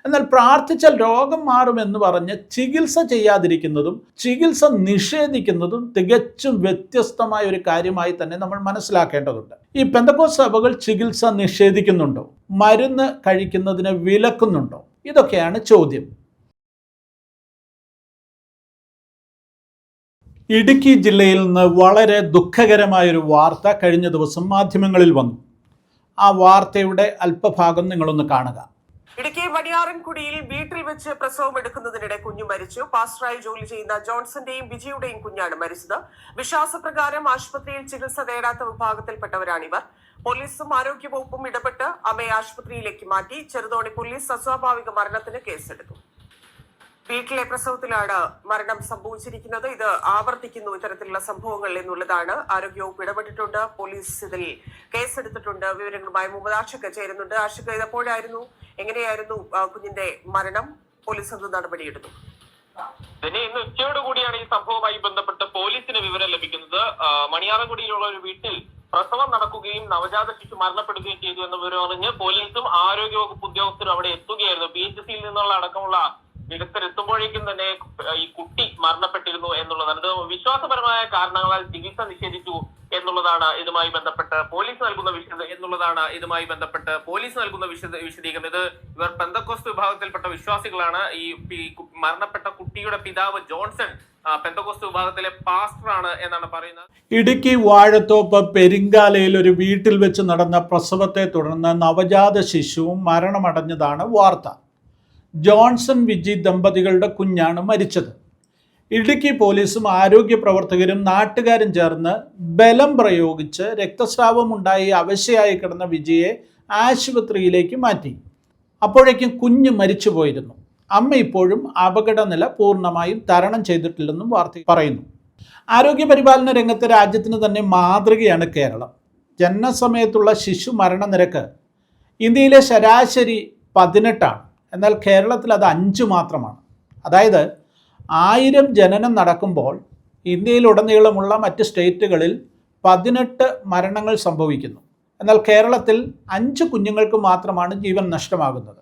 എന്നാൽ പ്രാർത്ഥിച്ചാൽ രോഗം മാറുമെന്ന് പറഞ്ഞ് ചികിത്സ ചെയ്യാതിരിക്കുന്നതും ചികിത്സ നിഷേധിക്കുന്നതും തികച്ചും വ്യത്യസ്തമായ ഒരു കാര്യമായി തന്നെ നമ്മൾ മനസ്സിലാക്കേണ്ടതുണ്ട്. ഈ പെന്തക്കോസ്ത് സഭകൾ ചികിത്സ നിഷേധിക്കുന്നുണ്ടോ? മരുന്ന് കഴിക്കുന്നതിനെ വിലക്കുന്നുണ്ടോ? ഇതൊക്കെയാണ് ചോദ്യം. ഇടുക്കി ജില്ലയിൽ നിന്ന് വളരെ ദുഃഖകരമായൊരു വാർത്ത കഴിഞ്ഞ ദിവസം മാധ്യമങ്ങളിൽ വന്നു. ആ വാർത്തയുടെ അല്പഭാഗം നിങ്ങളൊന്ന് കാണുക. ഇടുക്കി മണിയാറൻകുടിയിൽ വീട്ടിൽ വെച്ച് പ്രസവം എടുക്കുന്നതിനിടെ കുഞ്ഞു മരിച്ചു. പാസ്റ്ററായി ജോലി ചെയ്യുന്ന ജോൺസന്റെയും വിജിയുടെയും കുഞ്ഞാണ് മരിച്ചത്. വിശ്വാസപ്രകാരം ആശുപത്രിയിൽ ചികിത്സ തേടാത്ത വിഭാഗത്തിൽപ്പെട്ടവരാണിവർ. പോലീസും ആരോഗ്യവകുപ്പും ഇടപെട്ട് അമ്മയെ ആശുപത്രിയിലേക്ക് മാറ്റി. ചെറുതോണി പോലീസ് അസ്വാഭാവിക മരണത്തിന് കേസെടുത്തു. വീട്ടിലെ പ്രസവത്തിലാണ് മരണം സംഭവിച്ചിരിക്കുന്നത്. ഇത് ആവർത്തിക്കുന്നു ഇത്തരത്തിലുള്ള സംഭവങ്ങൾ എന്നുള്ളതാണ്. ആരോഗ്യവകുപ്പ് ഇടപെട്ടിട്ടുണ്ട്, പോലീസ് ഇതിൽ കേസെടുത്തിട്ടുണ്ട്. വിവരങ്ങളുമായി മുഹമ്മദ് ആഷിഖ് ചേരുന്നുണ്ട്. ആഷിഖ്, ഇത് എപ്പോഴായിരുന്നു, എങ്ങനെയായിരുന്നു കുഞ്ഞിന്റെ മരണം? പോലീസ് എന്ത് നടപടിയെടുത്തു? ഇന്ന് ഉച്ചയോടുകൂടിയാണ് ഈ സംഭവവുമായി ബന്ധപ്പെട്ട് പോലീസിന് വിവരം ലഭിക്കുന്നത്. മണിയാറൻകുടിയിലുള്ള ഒരു വീട്ടിൽ പ്രസവം നടക്കുകയും നവജാത ശിശു മരണപ്പെടുകയും ചെയ്തു എന്ന വിവരം അറിഞ്ഞ് പോലീസും ആരോഗ്യവകുപ്പ് ഉദ്യോഗസ്ഥരും അവിടെ എത്തുകയായിരുന്നു. PHCയിൽ നിന്നുള്ള അടക്കമുള്ള വിദഗ്ധരെത്തുമ്പോഴേക്കും തന്നെ ഈ കുട്ടി മരണപ്പെട്ടിരുന്നു എന്നുള്ളതാണ്. ഇത് വിശ്വാസപരമായ കാരണങ്ങളാൽ ചികിത്സ നിഷേധിച്ചു എന്നുള്ളതാണ് ഇതുമായി ബന്ധപ്പെട്ട് പോലീസ് നൽകുന്ന വിശദീകരണം. ഇത് ഇവർ പെന്തക്കോസ്ത് വിഭാഗത്തിൽപ്പെട്ട വിശ്വാസികളാണ്. ഈ മരണപ്പെട്ട കുട്ടിയുടെ പിതാവ് ജോൺസൺ പെന്തക്കോസ്ത് വിഭാഗത്തിലെ പാസ്റ്ററാണ് എന്നാണ് പറയുന്നത്. ഇടുക്കി വാഴത്തോപ്പ് പെരിങ്കാലയിൽ ഒരു വീട്ടിൽ വെച്ച് നടന്ന പ്രസവത്തെ തുടർന്ന് നവജാത ശിശുവും മരണമടഞ്ഞതാണ് വാർത്ത. ജോൺസൺ വിജി ദമ്പതികളുടെ കുഞ്ഞാണ് മരിച്ചത്. ഇടുക്കി പോലീസും ആരോഗ്യ പ്രവർത്തകരും നാട്ടുകാരും ചേർന്ന് ബലം പ്രയോഗിച്ച് രക്തസ്രാവമുണ്ടായി അവശയായി കിടന്ന വിജിയെ ആശുപത്രിയിലേക്ക് മാറ്റി. അപ്പോഴേക്കും കുഞ്ഞ് മരിച്ചു പോയിരുന്നു. അമ്മ ഇപ്പോഴും അപകടനില പൂർണ്ണമായും തരണം ചെയ്തിട്ടില്ലെന്നും വാർത്ത പറയുന്നു. ആരോഗ്യപരിപാലന രംഗത്ത് രാജ്യത്തിന് തന്നെ മാതൃകയാണ് കേരളം. ജനനസമയത്തുള്ള ശിശു മരണനിരക്ക് ഇന്ത്യയിലെ ശരാശരി 18 എന്നാൽ കേരളത്തിൽ അത് 5 മാത്രമാണ്. അതായത് 1000 ജനനം നടക്കുമ്പോൾ ഇന്ത്യയിലുടനീളമുള്ള മറ്റ് സ്റ്റേറ്റുകളിൽ 18 മരണങ്ങൾ സംഭവിക്കുന്നു. എന്നാൽ കേരളത്തിൽ 5 കുഞ്ഞുങ്ങൾക്ക് മാത്രമാണ് ജീവൻ നഷ്ടമാകുന്നത്.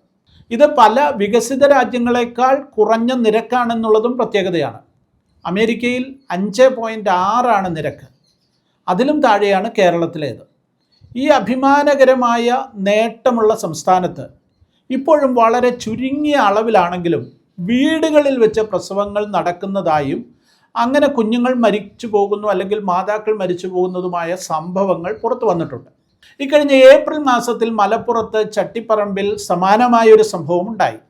ഇത് പല വികസിത രാജ്യങ്ങളെക്കാൾ കുറഞ്ഞ നിരക്കാണെന്നുള്ളതും പ്രത്യേകതയാണ്. അമേരിക്കയിൽ 5.6 നിരക്ക്. അതിലും താഴെയാണ് കേരളത്തിലേത്. ഈ അഭിമാനകരമായ നേട്ടമുള്ള സംസ്ഥാനത്ത് ഇപ്പോഴും വളരെ ചുരുങ്ങിയ അളവിലാണെങ്കിലും വീടുകളിൽ വെച്ച് പ്രസവങ്ങൾ നടക്കുന്നതായും അങ്ങനെ കുഞ്ഞുങ്ങൾ മരിച്ചു പോകുന്നു അല്ലെങ്കിൽ മാതാക്കൾ മരിച്ചു പോകുന്നതുമായ സംഭവങ്ങൾ പുറത്തു വന്നിട്ടുണ്ട്. ഇക്കഴിഞ്ഞ ഏപ്രിൽ മാസത്തിൽ മലപ്പുറത്ത് ചട്ടിപ്പറമ്പിൽ സമാനമായൊരു സംഭവം ഉണ്ടായി.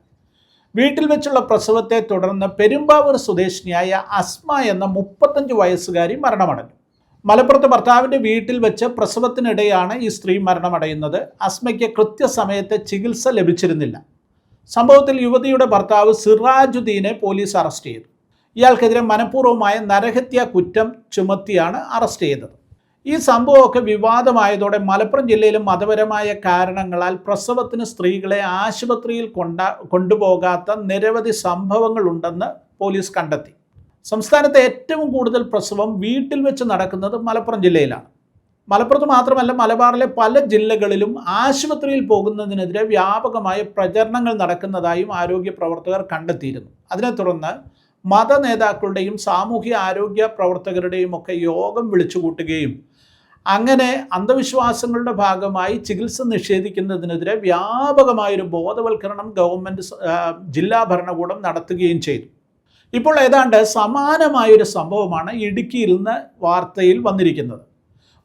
വീട്ടിൽ വെച്ചുള്ള പ്രസവത്തെ തുടർന്ന് പെരുമ്പാവൂർ സ്വദേശിനിയായ അസ്മ എന്ന 35 വയസ്സുകാരി മരണമടഞ്ഞു. മലപ്പുറത്ത് ഭർത്താവിൻ്റെ വീട്ടിൽ വെച്ച് പ്രസവത്തിനിടെയാണ് ഈ സ്ത്രീ മരണമടയുന്നത്. അസ്മയ്ക്ക് കൃത്യസമയത്ത് ചികിത്സ ലഭിച്ചിരുന്നില്ല. സംഭവത്തിൽ യുവതിയുടെ ഭർത്താവ് സിറാജുദ്ദീനെ പോലീസ് അറസ്റ്റ് ചെയ്തു. ഇയാൾക്കെതിരെ മനഃപൂർവ്വമായ നരഹത്യാ കുറ്റം ചുമത്തിയാണ് അറസ്റ്റ് ചെയ്തത്. ഈ സംഭവമൊക്കെ വിവാദമായതോടെ മലപ്പുറം ജില്ലയിലും മതപരമായ കാരണങ്ങളാൽ പ്രസവത്തിന് സ്ത്രീകളെ ആശുപത്രിയിൽ കൊണ്ടുപോകാത്ത നിരവധി സംഭവങ്ങളുണ്ടെന്ന് പോലീസ് കണ്ടെത്തി. സംസ്ഥാനത്തെ ഏറ്റവും കൂടുതൽ പ്രസവം വീട്ടിൽ വെച്ച് നടക്കുന്നത് മലപ്പുറം ജില്ലയിലാണ്. മലപ്പുറത്ത് മാത്രമല്ല, മലബാറിലെ പല ജില്ലകളിലും ആശുപത്രിയിൽ പോകുന്നതിനെതിരെ വ്യാപകമായ പ്രചരണങ്ങൾ നടക്കുന്നതായും ആരോഗ്യ പ്രവർത്തകർ കണ്ടെത്തിയിരുന്നു. അതിനെ തുടർന്ന് മത നേതാക്കളുടെയും സാമൂഹ്യ ആരോഗ്യ പ്രവർത്തകരുടെയും ഒക്കെ യോഗം വിളിച്ചുകൂട്ടുകയും അങ്ങനെ അന്ധവിശ്വാസങ്ങളുടെ ഭാഗമായി ചികിത്സ നിഷേധിക്കുന്നതിനെതിരെ വ്യാപകമായൊരു ബോധവൽക്കരണം ഗവൺമെൻറ് ജില്ലാ ഭരണകൂടം നടത്തുകയും ചെയ്തു. ഇപ്പോൾ ഏതാണ്ട് സമാനമായൊരു സംഭവമാണ് ഇടുക്കിയിൽ നിന്ന് വാർത്തയിൽ വന്നിരിക്കുന്നത്.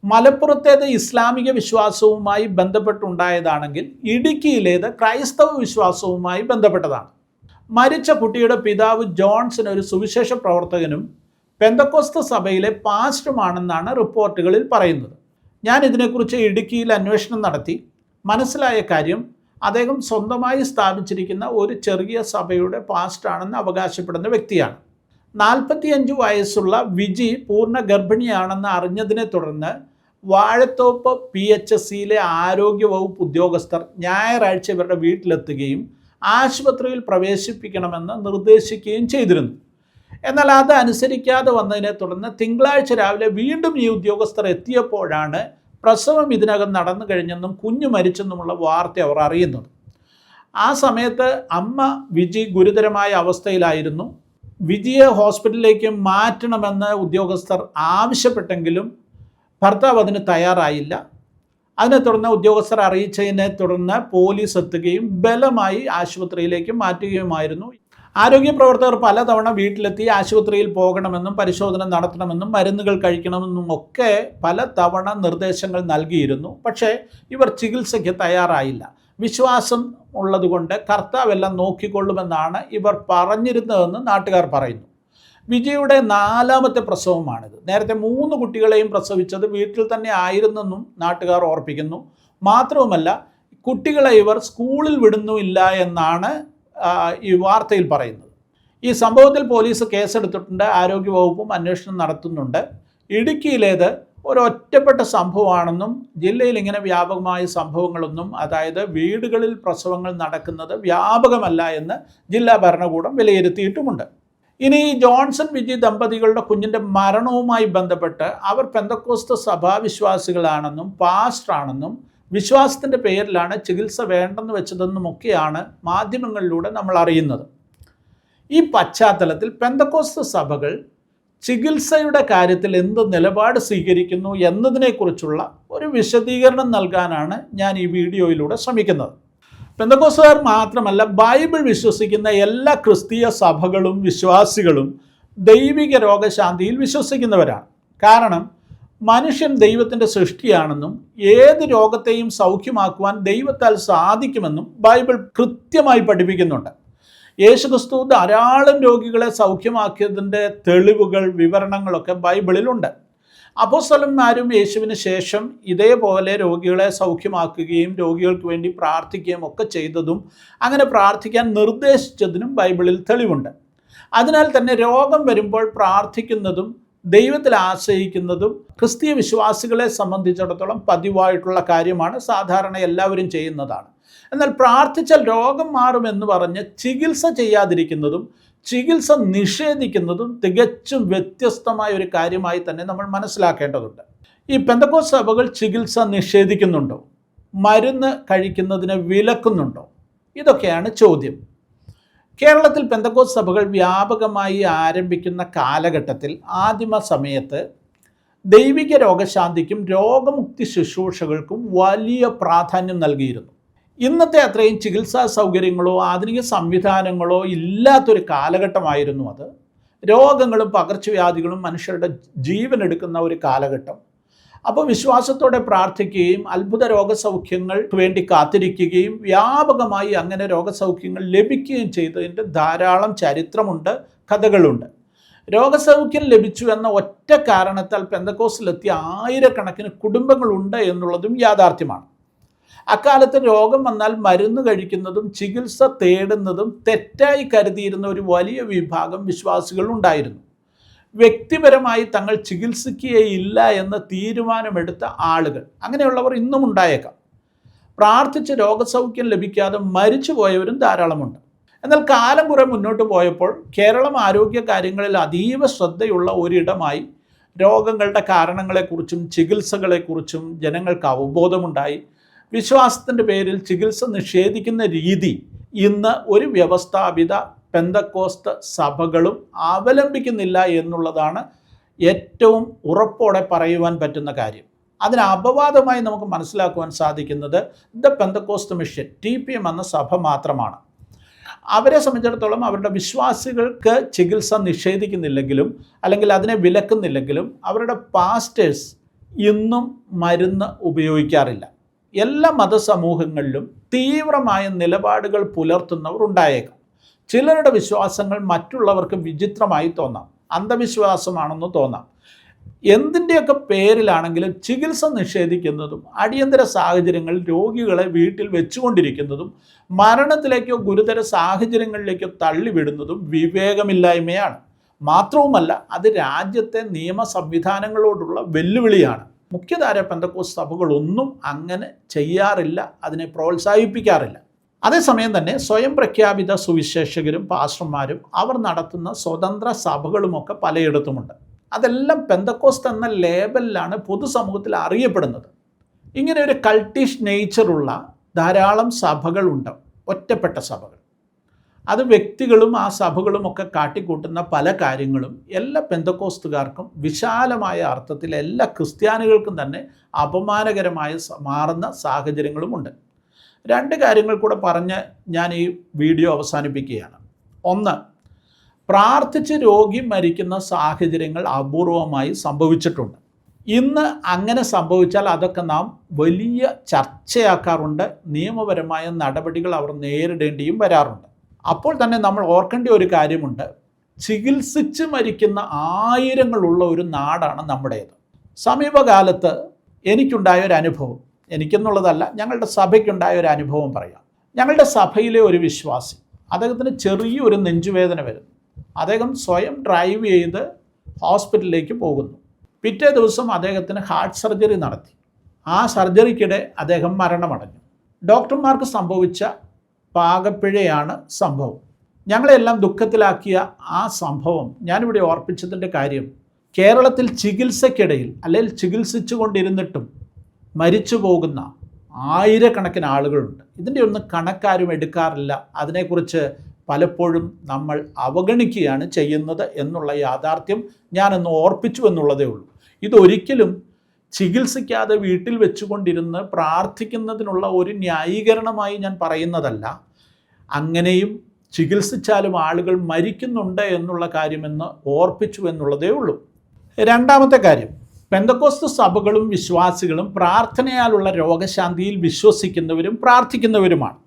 മലപ്പുറത്തേത് ഇസ്ലാമിക വിശ്വാസവുമായി ബന്ധപ്പെട്ടുണ്ടായതാണെങ്കിൽ ഇടുക്കിയിലേത് ക്രൈസ്തവ വിശ്വാസവുമായി ബന്ധപ്പെട്ടതാണ്. മരിച്ച കുട്ടിയുടെ പിതാവ് ജോൺസൺ ഒരു സുവിശേഷ പ്രവർത്തകനും പെന്തക്കോസ്ത് സഭയിലെ പാസ്റ്ററുമാണെന്നാണ് റിപ്പോർട്ടുകളിൽ പറയുന്നത്. ഞാൻ ഇതിനെക്കുറിച്ച് ഇടുക്കിയിൽ അന്വേഷണം നടത്തി. മനസ്സിലായ കാര്യം, അദ്ദേഹം സ്വന്തമായി സ്ഥാപിച്ചിരിക്കുന്ന ഒരു ചെറിയ സഭയുടെ പാസ്റ്ററാണെന്ന് അവകാശപ്പെടുന്ന വ്യക്തിയാണ്. 45 വയസ്സുള്ള വിജി പൂർണ്ണ ഗർഭിണിയാണെന്ന് അറിഞ്ഞതിനെ തുടർന്ന് വാഴത്തോപ്പ് PHCയിലെ ആരോഗ്യവകുപ്പ് ഉദ്യോഗസ്ഥർ ഞായറാഴ്ച ഇവരുടെ വീട്ടിലെത്തുകയും ആശുപത്രിയിൽ പ്രവേശിപ്പിക്കണമെന്ന് നിർദ്ദേശിക്കുകയും ചെയ്തിരുന്നു. എന്നാൽ അത് അനുസരിക്കാതെ വന്നതിനെ തുടർന്ന് തിങ്കളാഴ്ച രാവിലെ വീണ്ടും ഈ ഉദ്യോഗസ്ഥർ എത്തിയപ്പോഴാണ് പ്രസവം ഇതിനകം നടന്നു കഴിഞ്ഞെന്നും കുഞ്ഞു മരിച്ചെന്നുമുള്ള വാർത്ത അവർ അറിയുന്നത്. ആ സമയത്ത് അമ്മ വിജി ഗുരുതരമായ അവസ്ഥയിലായിരുന്നു. വിജിയെ ഹോസ്പിറ്റലിലേക്ക് മാറ്റണമെന്ന് ഉദ്യോഗസ്ഥർ ആവശ്യപ്പെട്ടെങ്കിലും ഭർത്താവ് അതിന് തയ്യാറായില്ല. അതിനെ തുടർന്ന് ഉദ്യോഗസ്ഥർ അറിയിച്ചതിനെ തുടർന്ന് പോലീസ് എത്തുകയും ബലമായി ആശുപത്രിയിലേക്ക് മാറ്റുകയുമായിരുന്നു. ആരോഗ്യ പ്രവർത്തകർ പലതവണ വീട്ടിലെത്തി ആശുപത്രിയിൽ പോകണമെന്നും പരിശോധന നടത്തണമെന്നും മരുന്നുകൾ കഴിക്കണമെന്നും ഒക്കെ പലതവണ നിർദ്ദേശങ്ങൾ നൽകിയിരുന്നു. പക്ഷേ ഇവർ ചികിത്സയ്ക്ക് തയ്യാറായില്ല. വിശ്വാസം ഉള്ളതുകൊണ്ട് കർത്താവെല്ലാം നോക്കിക്കൊള്ളുമെന്നാണ് ഇവർ പറഞ്ഞിരുന്നതെന്ന് നാട്ടുകാർ പറയുന്നു. വിജയുടെ 4ാമത്തെ പ്രസവമാണിത്. നേരത്തെ 3 കുട്ടികളെയും പ്രസവിച്ചത് വീട്ടിൽ തന്നെ ആയിരുന്നെന്നും നാട്ടുകാർ ഓർപ്പിക്കുന്നു. മാത്രവുമല്ല, കുട്ടികളെ ഇവർ സ്കൂളിൽ വിടുന്നുമില്ല എന്നാണ് ഈ വാർത്തയിൽ പറയുന്നത്. ഈ സംഭവത്തിൽ പോലീസ് കേസെടുത്തിട്ടുണ്ട്. ആരോഗ്യവകുപ്പും അന്വേഷണം നടത്തുന്നുണ്ട്. ഇടുക്കിയിലേത് ഒരൊറ്റപ്പെട്ട സംഭവമാണെന്നും ജില്ലയിൽ ഇങ്ങനെ വ്യാപകമായ സംഭവങ്ങളൊന്നും, അതായത് വീടുകളിൽ പ്രസവങ്ങൾ നടക്കുന്നത് വ്യാപകമല്ല എന്ന് ജില്ലാ ഭരണകൂടം വിലയിരുത്തിയിട്ടുമുണ്ട്. ഇനി ഈ ജോൺസൺ വിജി ദമ്പതികളുടെ കുഞ്ഞിൻ്റെ മരണവുമായി ബന്ധപ്പെട്ട് അവർ പെന്തക്കോസ്ത് സഭാവിശ്വാസികളാണെന്നും പാസ്റ്ററാണെന്നും വിശ്വാസത്തിൻ്റെ പേരിലാണ് ചികിത്സ വേണ്ടെന്ന് വെച്ചതെന്നുമൊക്കെയാണ് മാധ്യമങ്ങളിലൂടെ നമ്മൾ അറിയുന്നത്. ഈ പശ്ചാത്തലത്തിൽ പെന്തക്കോസ്ത് സഭകൾ ചികിത്സയുടെ കാര്യത്തിൽ എന്ത് നിലപാട് സ്വീകരിക്കുന്നു എന്നതിനെക്കുറിച്ചുള്ള ഒരു വിശദീകരണം നൽകാനാണ് ഞാൻ ഈ വീഡിയോയിലൂടെ ശ്രമിക്കുന്നത്. പെന്തക്കോസ്തുകാർ മാത്രമല്ല, ബൈബിൾ വിശ്വസിക്കുന്ന എല്ലാ ക്രിസ്തീയ സഭകളും വിശ്വാസികളും ദൈവിക രോഗശാന്തിയിൽ വിശ്വസിക്കുന്നവരാണ്. കാരണം മനുഷ്യൻ ദൈവത്തിൻ്റെ സൃഷ്ടിയാണെന്നും ഏത് രോഗത്തെയും സൗഖ്യമാക്കുവാൻ ദൈവത്താൽ സാധിക്കുമെന്നും ബൈബിൾ കൃത്യമായി പഠിപ്പിക്കുന്നുണ്ട്. യേശുക്രിസ്തു ധാരാളം രോഗികളെ സൗഖ്യമാക്കിയതിൻ്റെ തെളിവുകൾ, വിവരണങ്ങളൊക്കെ ബൈബിളിലുണ്ട്. അപ്പോസ്തലന്മാരും യേശുവിന് ശേഷം ഇതേപോലെ രോഗികളെ സൗഖ്യമാക്കുകയും രോഗികൾക്ക് വേണ്ടി പ്രാർത്ഥിക്കുകയും ഒക്കെ ചെയ്തതും അങ്ങനെ പ്രാർത്ഥിക്കാൻ നിർദ്ദേശിച്ചതിനും ബൈബിളിൽ തെളിവുണ്ട്. അതിനാൽ തന്നെ രോഗം വരുമ്പോൾ പ്രാർത്ഥിക്കുന്നതും ദൈവത്തിൽ ആശ്രയിക്കുന്നതും ക്രിസ്തീയ വിശ്വാസികളെ സംബന്ധിച്ചിടത്തോളം പതിവായിട്ടുള്ള കാര്യമാണ്. സാധാരണ എല്ലാവരും ചെയ്യുന്നതാണ്. എന്നാൽ പ്രാർത്ഥിച്ചാൽ രോഗം മാറുമെന്ന് പറഞ്ഞ് ചികിത്സ ചെയ്യാതിരിക്കുന്നതും ചികിത്സ നിഷേധിക്കുന്നതും തികച്ചും വ്യത്യസ്തമായ ഒരു കാര്യമായി തന്നെ നമ്മൾ മനസ്സിലാക്കേണ്ടതുണ്ട്. ഈ പെന്തക്കോസ്ത് സഭകൾ ചികിത്സ നിഷേധിക്കുന്നുണ്ടോ? മരുന്ന് കഴിക്കുന്നതിനെ വിലക്കുന്നുണ്ടോ? ഇതൊക്കെയാണ് ചോദ്യം. കേരളത്തിൽ പെന്തക്കോസ്ത് സഭകൾ വ്യാപകമായി ആരംഭിക്കുന്ന കാലഘട്ടത്തിൽ ആദിമ സമയത്ത് ദൈവിക രോഗശാന്തിക്കും രോഗമുക്തി ശുശ്രൂഷകൾക്കും വലിയ പ്രാധാന്യം നൽകിയിരുന്നു. ഇന്നത്തെ അത്രയും ചികിത്സാ സൗകര്യങ്ങളോ ആധുനിക സംവിധാനങ്ങളോ ഇല്ലാത്തൊരു കാലഘട്ടമായിരുന്നു അത്. രോഗങ്ങളും പകർച്ചവ്യാധികളും മനുഷ്യരുടെ ജീവൻ എടുക്കുന്ന ഒരു കാലഘട്ടം. അപ്പോൾ വിശ്വാസത്തോടെ പ്രാർത്ഥിക്കുകയും അത്ഭുത രോഗസൗഖ്യങ്ങൾക്ക് വേണ്ടി കാത്തിരിക്കുകയും വ്യാപകമായി അങ്ങനെ രോഗസൗഖ്യങ്ങൾ ലഭിക്കുകയും ചെയ്തതിൻ്റെ ധാരാളം ചരിത്രമുണ്ട്, കഥകളുണ്ട്. രോഗസൗഖ്യം ലഭിച്ചു എന്ന ഒറ്റ കാരണത്താൽ പെന്തക്കോസ്തിലെത്തിയ ആയിരക്കണക്കിന് കുടുംബങ്ങളുണ്ട് എന്നുള്ളതും യാഥാർത്ഥ്യമാണ്. അക്കാലത്ത് രോഗം വന്നാൽ മരുന്ന് കഴിക്കുന്നതും ചികിത്സ തേടുന്നതും തെറ്റായി കരുതിയിരുന്ന ഒരു വലിയ വിഭാഗം വിശ്വാസികൾ ഉണ്ടായിരുന്നു. വ്യക്തിപരമായി തങ്ങൾ ചികിത്സിക്കുകയില്ല എന്ന തീരുമാനമെടുത്ത ആളുകൾ, അങ്ങനെയുള്ളവർ ഇന്നും ഉണ്ടായേക്കാം. പ്രാർത്ഥിച്ച് രോഗസൗഖ്യം ലഭിക്കാതെ മരിച്ചു പോയവരും ധാരാളമുണ്ട്. എന്നാൽ കാലം കുറെ മുന്നോട്ട് പോയപ്പോൾ കേരളം ആരോഗ്യ കാര്യങ്ങളിൽ അതീവ ശ്രദ്ധയുള്ള ഒരിടമായി രോഗങ്ങളുടെ കാരണങ്ങളെക്കുറിച്ചും ചികിത്സകളെക്കുറിച്ചും ജനങ്ങൾക്ക് അവബോധമുണ്ടായി. വിശ്വാസത്തിൻ്റെ പേരിൽ ചികിത്സ നിഷേധിക്കുന്ന രീതി ഇന്ന് ഒരു വ്യവസ്ഥാപിത പെന്തക്കോസ്ത് സഭകളും അവലംബിക്കുന്നില്ല എന്നുള്ളതാണ് ഏറ്റവും ഉറപ്പോടെ പറയുവാൻ പറ്റുന്ന കാര്യം. അതിന് അപവാദമായി നമുക്ക് മനസ്സിലാക്കുവാൻ സാധിക്കുന്നത് ദ പെന്തക്കോസ്ത് മിഷൻ TPM എന്ന സഭ മാത്രമാണ്. അവരെ സംബന്ധിച്ചിടത്തോളം അവരുടെ വിശ്വാസികൾക്ക് ചികിത്സ നിഷേധിക്കുന്നില്ലെങ്കിലും അല്ലെങ്കിൽ അതിനെ വിലക്കുന്നില്ലെങ്കിലും അവരുടെ പാസ്റ്റേഴ്സ് ഇന്നും മരുന്ന് ഉപയോഗിക്കാറില്ല. എല്ലാ മതസമൂഹങ്ങളിലും തീവ്രമായ നിലപാടുകൾ പുലർത്തുന്നവർ ഉണ്ടായേക്കാം. ചിലരുടെ വിശ്വാസങ്ങൾ മറ്റുള്ളവർക്ക് വിചിത്രമായി തോന്നാം, അന്ധവിശ്വാസമാണെന്ന് തോന്നാം. എന്തിൻ്റെയൊക്കെ പേരിലാണെങ്കിലും ചികിത്സ നിഷേധിക്കുന്നതും അടിയന്തര സാഹചര്യങ്ങളിൽ രോഗികളെ വീട്ടിൽ വെച്ചുകൊണ്ടിരിക്കുന്നതും മരണത്തിലേക്കോ ഗുരുതര സാഹചര്യങ്ങളിലേക്കോ തള്ളിവിടുന്നതും വിവേകമില്ലായ്മയാണ്. മാത്രവുമല്ല, അത് രാജ്യത്തെ നിയമ സംവിധാനങ്ങളോടുള്ള വെല്ലുവിളിയാണ്. മുഖ്യധാര പെന്തക്കോസ്ത് സഭകളൊന്നും അങ്ങനെ ചെയ്യാറില്ല, അതിനെ പ്രോത്സാഹിപ്പിക്കാറില്ല. അതേസമയം തന്നെ സ്വയം പ്രഖ്യാപിത സുവിശേഷകരും പാസ്റ്റർമാരും അവർ നടത്തുന്ന സ്വതന്ത്ര സഭകളുമൊക്കെ പലയിടത്തുമുണ്ട്. അതെല്ലാം പെന്തക്കോസ്ത് എന്ന ലേബലിലാണ് പൊതുസമൂഹത്തിൽ അറിയപ്പെടുന്നത്. ഇങ്ങനെ ഒരു കൾട്ടിഷ് നേച്ചറുള്ള ധാരാളം സഭകളുണ്ട്. ഒറ്റപ്പെട്ട സഭകൾ. അത് വ്യക്തികളും ആ സഭകളും ഒക്കെ കാട്ടിക്കൂട്ടുന്ന പല കാര്യങ്ങളും എല്ലാ പെന്തക്കോസ്തുകാർക്കും വിശാലമായ അർത്ഥത്തിൽ എല്ലാ ക്രിസ്ത്യാനികൾക്കും തന്നെ അപമാനകരമായ മാറുന്ന സാഹചര്യങ്ങളുമുണ്ട്. 2 കാര്യങ്ങൾ കൂടെ പറഞ്ഞ് ഞാൻ ഈ വീഡിയോ അവസാനിപ്പിക്കുകയാണ്. 1, പ്രാർത്ഥിച്ച് രോഗി മരിക്കുന്ന സാഹചര്യങ്ങൾ അപൂർവമായി സംഭവിച്ചിട്ടുണ്ട്. ഇന്ന് അങ്ങനെ സംഭവിച്ചാൽ അതൊക്കെ നാം വലിയ ചർച്ചയാക്കാറുണ്ട്. നിയമപരമായ നടപടികൾ അവർ നേരിടേണ്ടിയും വരാറുണ്ട്. അപ്പോൾ തന്നെ നമ്മൾ ഓർക്കേണ്ട ഒരു കാര്യമുണ്ട്, ചികിത്സിച്ച് മരിക്കുന്ന ആയിരങ്ങളുള്ള ഒരു നാടാണ് നമ്മുടേത്. സമീപകാലത്ത് എനിക്കുണ്ടായ ഒരു അനുഭവം, എനിക്കെന്നുള്ളതല്ല, ഞങ്ങളുടെ സഭയ്ക്കുണ്ടായ ഒരു അനുഭവം പറയാം. ഞങ്ങളുടെ സഭയിലെ ഒരു വിശ്വാസി, അദ്ദേഹത്തിന് ചെറിയൊരു നെഞ്ചുവേദന വരുന്നു. അദ്ദേഹം സ്വയം ഡ്രൈവ് ചെയ്ത് ഹോസ്പിറ്റലിലേക്ക് പോകുന്നു. പിറ്റേ ദിവസം അദ്ദേഹത്തിന് ഹാർട്ട് സർജറി നടത്തി. ആ സർജറിക്കിടെ അദ്ദേഹം മരണമടഞ്ഞു. ഡോക്ടർമാർക്ക് സംഭവിച്ച പാകപ്പിഴയാണ് സംഭവം. ഞങ്ങളെല്ലാം ദുഃഖത്തിലാക്കിയ ആ സംഭവം ഞാനിവിടെ ഓർപ്പിച്ചതിൻ്റെ കാര്യം, കേരളത്തിൽ ചികിത്സയ്ക്കിടയിൽ അല്ലെങ്കിൽ ചികിത്സിച്ചു കൊണ്ടിരുന്നിട്ടും മരിച്ചു പോകുന്ന ആയിരക്കണക്കിന് ആളുകളുണ്ട്. ഇതിൻ്റെ ഒന്നും കണക്കാരും എടുക്കാറില്ല. അതിനെക്കുറിച്ച് പലപ്പോഴും നമ്മൾ അവഗണിക്കുകയാണ് ചെയ്യുന്നത് എന്നുള്ള യാഥാർത്ഥ്യം ഞാനൊന്ന് ഓർപ്പിച്ചു എന്നുള്ളതേ ഉള്ളൂ. ഇതൊരിക്കലും ചികിത്സിക്കാതെ വീട്ടിൽ വെച്ചുകൊണ്ടിരുന്ന് പ്രാർത്ഥിക്കുന്നതിനുള്ള ഒരു ന്യായീകരണമായി ഞാൻ പറയുന്നതല്ല. അങ്ങനെയും ചികിത്സിച്ചാലും ആളുകൾ മരിക്കുന്നുണ്ട് എന്നുള്ള കാര്യമെന്ന് ഓർപ്പിച്ചു എന്നുള്ളതേ ഉള്ളൂ. 2ാമത്തെ കാര്യം, പെന്തക്കോസ്ത് സഭകളും വിശ്വാസികളും പ്രാർത്ഥനയാലുള്ള രോഗശാന്തിയിൽ വിശ്വസിക്കുന്നവരും പ്രാർത്ഥിക്കുന്നവരുമാണ്.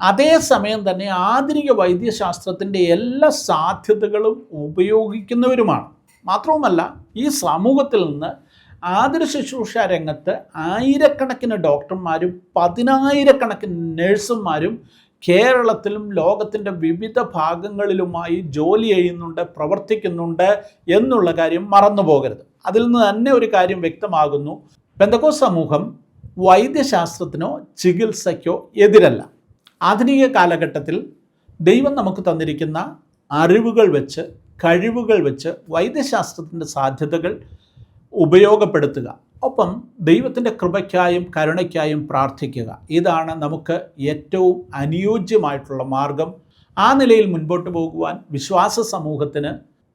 അതേസമയം തന്നെ ആധുനിക വൈദ്യശാസ്ത്രത്തിൻ്റെ എല്ലാ സാധ്യതകളും ഉപയോഗിക്കുന്നവരുമാണ്. മാത്രവുമല്ല, ഈ സമൂഹത്തിൽ നിന്ന് ആതുര ശുശ്രൂഷ രംഗത്ത് ആയിരക്കണക്കിന് ഡോക്ടർമാരും 10,000-കണക്കിന് നഴ്സുമാരും കേരളത്തിലും ലോകത്തിൻ്റെ വിവിധ ഭാഗങ്ങളിലുമായി ജോലി ചെയ്യുന്നുണ്ട്, പ്രവർത്തിക്കുന്നുണ്ട് എന്നുള്ള കാര്യം മറന്നു പോകരുത്. അതിൽ നിന്ന് തന്നെ ഒരു കാര്യം വ്യക്തമാകുന്നു, പെന്തക്കോസ്ത് സമൂഹം വൈദ്യശാസ്ത്രത്തിനോ ചികിത്സയ്ക്കോ എതിരല്ല. ആധുനിക കാലഘട്ടത്തിൽ ദൈവം നമുക്ക് തന്നിരിക്കുന്ന അറിവുകൾ വെച്ച്, കഴിവുകൾ വെച്ച് വൈദ്യശാസ്ത്രത്തിൻ്റെ സാധ്യതകൾ ഉപയോഗപ്പെടുത്തുക. ഒപ്പം ദൈവത്തിൻ്റെ കൃപയ്ക്കായും കരുണയ്ക്കായും പ്രാർത്ഥിക്കുക. ഇതാണ് നമുക്ക് ഏറ്റവും അനുയോജ്യമായിട്ടുള്ള മാർഗം. ആ നിലയിൽ മുൻപോട്ട് പോകുവാൻ വിശ്വാസ സമൂഹത്തിന്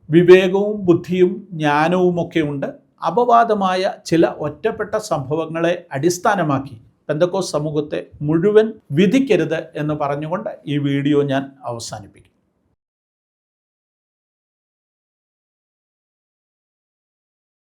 വിവേകവും ബുദ്ധിയും ജ്ഞാനവുമൊക്കെ ഉണ്ട്. അപവാദമായ ചില ഒറ്റപ്പെട്ട സംഭവങ്ങളെ അടിസ്ഥാനമാക്കി പെന്തക്കോസ്ത് സമൂഹത്തെ മുഴുവൻ വിധിക്കരുത് എന്ന് പറഞ്ഞുകൊണ്ട് ഈ വീഡിയോ ഞാൻ അവസാനിപ്പിക്കും.